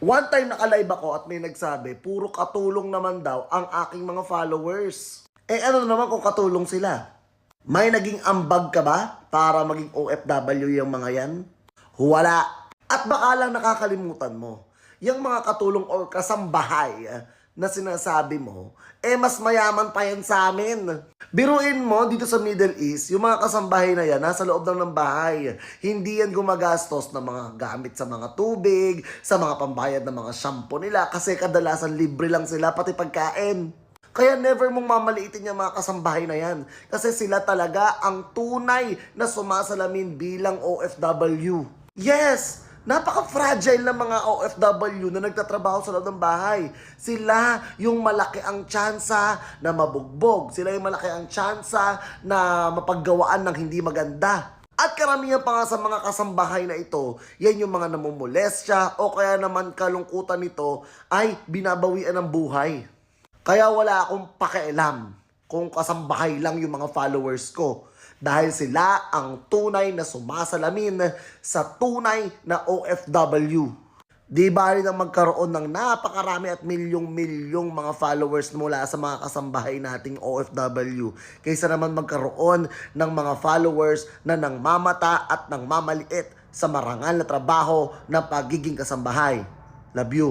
One time naka-live ako at may nagsabi, puro katulong naman daw ang aking mga followers. Ano naman kung katulong sila? May naging ambag ka ba para maging OFW yung mga yan? Wala. At baka lang nakakalimutan mo, yung mga katulong or kasambahay na sinasabi mo, mas mayaman pa yan sa amin. Biruin mo, dito sa Middle East, yung mga kasambahay na yan, nasa loob lang ng bahay. Hindi yan gumagastos ng mga gamit sa mga tubig, sa mga pambayad ng mga shampoo nila, kasi kadalasan libre lang sila, pati pagkain. Kaya never mong mamaliitin yung mga kasambahay na yan. Kasi sila talaga ang tunay na sumasalamin bilang OFW. Yes! Napaka-fragile ng mga OFW na nagtatrabaho sa loob ng bahay. Sila yung malaki ang tsansa na mabugbog. Sila yung malaki ang tsansa na mapaggawaan ng hindi maganda. At karamihan pa nga sa mga kasambahay na ito, yan yung mga namumolestya o kaya naman kalungkutan nito ay binabawian ng buhay. Kaya wala akong pakialam kung kasambahay lang yung mga followers ko. Dahil sila ang tunay na sumasalamin sa tunay na OFW. Di bali na magkaroon ng napakarami at milyong-milyong mga followers mula sa mga kasambahay nating OFW. Kaysa naman magkaroon ng mga followers na nangmamata at nangmamaliit sa marangal na trabaho ng pagiging kasambahay. Love you.